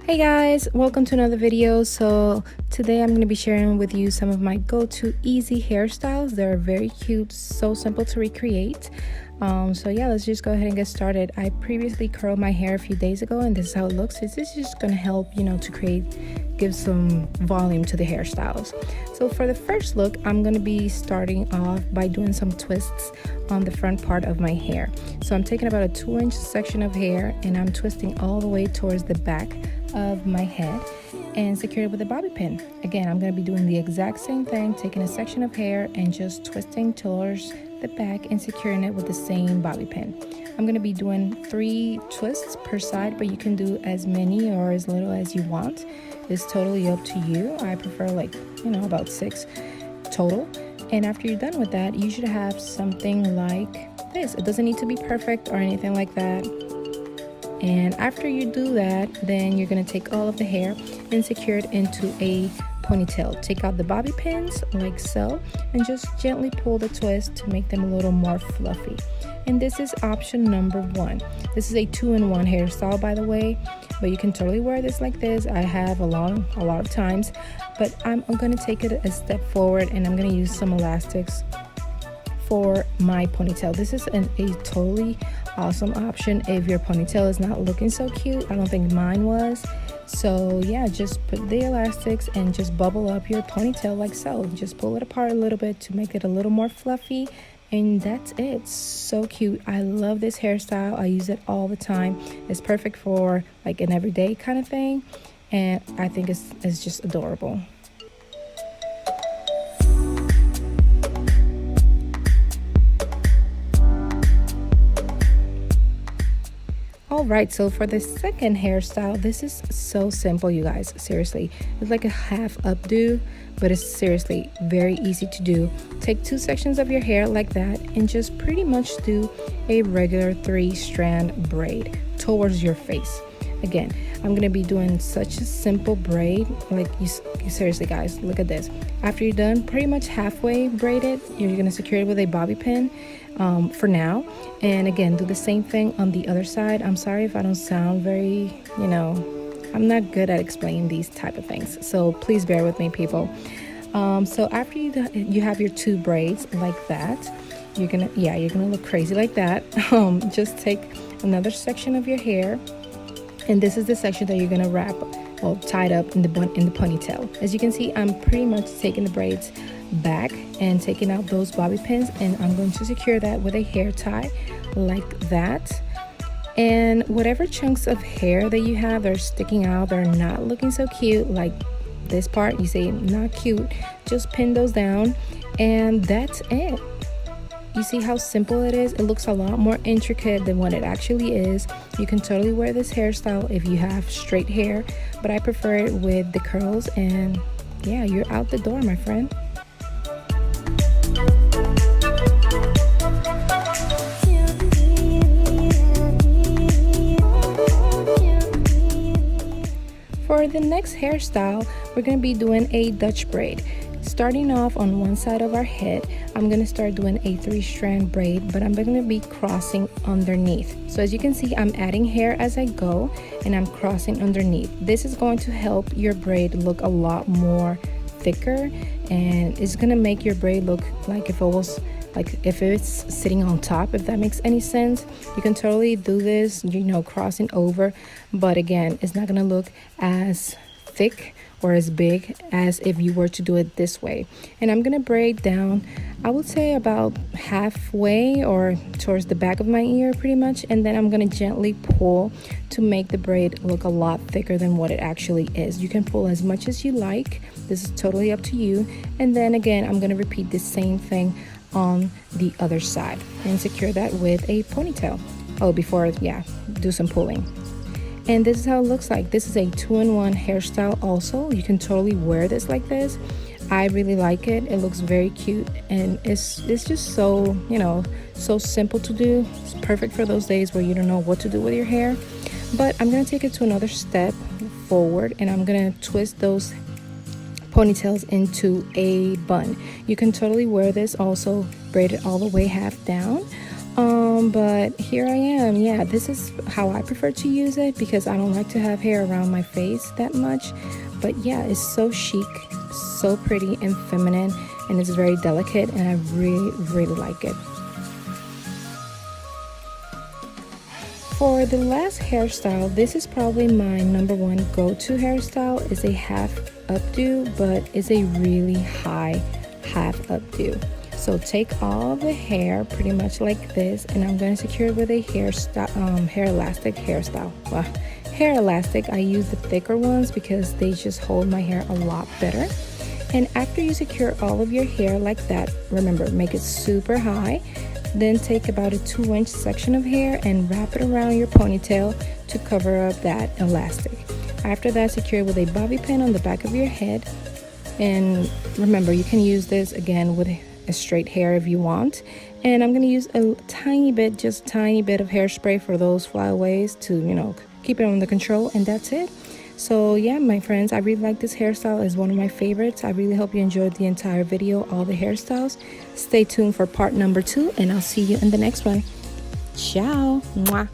Hey guys, welcome to another video. So today I'm going to be sharing with you some of my go-to easy hairstyles. They're very cute, so simple to recreate. So yeah, let's just go ahead and get started. I previously curled my hair a few days ago and this is how it looks. This is just going to help, to give some volume to the hairstyles. So for the first look, I'm going to be starting off by doing some twists on the front part of my hair. So I'm taking about a 2-inch section of hair and I'm twisting all the way towards the back of my head and secure it with a bobby pin. Again, I'm going to be doing the exact same thing, taking a section of hair and just twisting towards the back and securing it with the same bobby pin. I'm going to be doing 3 twists per side, but you can do as many or as little as you want. It's totally up to you. I prefer about 6 total. And after you're done with that, you should have something like this. It doesn't need to be perfect or anything like that. And after you do that, then you're going to take all of the hair and secure it into a ponytail. Take out the bobby pins like so and just gently pull the twist to make them a little more fluffy. And this is option number 1. This is a 2-in-1 hairstyle, by the way, but you can totally wear this like this. I have a lot of times, but I'm going to take it a step forward and I'm going to use some elastics for my ponytail. This is a totally awesome option if your ponytail is not looking so cute. I don't think mine was. So yeah, just put the elastics and just bubble up your ponytail like so. Just pull it apart a little bit to make it a little more fluffy, and that's it. So cute. I love this hairstyle. I use it all the time. It's perfect for like an everyday kind of thing, and I think it's just adorable. Alright, so for the second hairstyle, this is so simple, you guys. Seriously, it's like a half updo, but it's seriously very easy to do. Take 2 sections of your hair like that and just pretty much do a regular 3-strand braid towards your face. Again, I'm going to be doing such a simple braid. Like you seriously guys, look at this. After you're done pretty much halfway braided, you're going to secure it with a bobby pin for now. And again, do the same thing on the other side. I'm sorry if I don't sound very, I'm not good at explaining these type of things, so please bear with me, people. So after you have your 2 braids like that, you're gonna look crazy like that. Just take another section of your hair, and this is the section that you're gonna wrap tied up in the ponytail. As you can see, I'm pretty much taking the braids back and taking out those bobby pins, and I'm going to secure that with a hair tie like that. And whatever chunks of hair that you have that are sticking out, they're not looking so cute, like this part, you say not cute, just pin those down, and that's it. You see how simple it is? It looks a lot more intricate than what it actually is. You can totally wear this hairstyle if you have straight hair, but I prefer it with the curls, and yeah, you're out the door, my friend. For the next hairstyle, we're going to be doing a Dutch braid. Starting off on one side of our head, I'm going to start doing a 3-strand braid, but I'm going to be crossing underneath. So as you can see, I'm adding hair as I go and I'm crossing underneath. This is going to help your braid look a lot more thicker, and it's going to make your braid look like if it's sitting on top, if that makes any sense. You can totally do this, crossing over, but again, it's not going to look as thick or as big as if you were to do it this way. And I'm going to braid down, I would say about halfway or towards the back of my ear pretty much, and then I'm going to gently pull to make the braid look a lot thicker than what it actually is. You can pull as much as you like. This is totally up to you. And then again, I'm going to repeat the same thing on the other side and secure that with a ponytail. Do some pulling. And this is how it looks like. This is a 2-in-1 hairstyle also. You can totally wear this like this. I really like it. It looks very cute, and it's just so, so simple to do. It's perfect for those days where you don't know what to do with your hair. But I'm going to take it to another step forward, and I'm going to twist those ponytails into a bun. You can totally wear this also braided all the way half down. But here I am. Yeah, this is how I prefer to use it because I don't like to have hair around my face that much. But yeah, it's so chic, so pretty and feminine, and it's very delicate, and I really like it. For the last hairstyle, this is probably my #1 go-to hairstyle. It's a half updo, but it's a really high half updo. So take all the hair pretty much like this, and I'm going to secure it with a hair elastic hairstyle. Well, hair elastic, I use the thicker ones because they just hold my hair a lot better. And after you secure all of your hair like that, remember, make it super high. Then take about a 2-inch section of hair and wrap it around your ponytail to cover up that elastic. After that, secure it with a bobby pin on the back of your head. And remember, you can use this again with a straight hair if you want. And I'm going to use a tiny bit, just a tiny bit of hairspray for those flyaways to, keep it under control. And that's it. So yeah, my friends, I really like this hairstyle. It's one of my favorites. I really hope you enjoyed the entire video, all the hairstyles. Stay tuned for part #2, and I'll see you in the next one. Ciao. Mwah.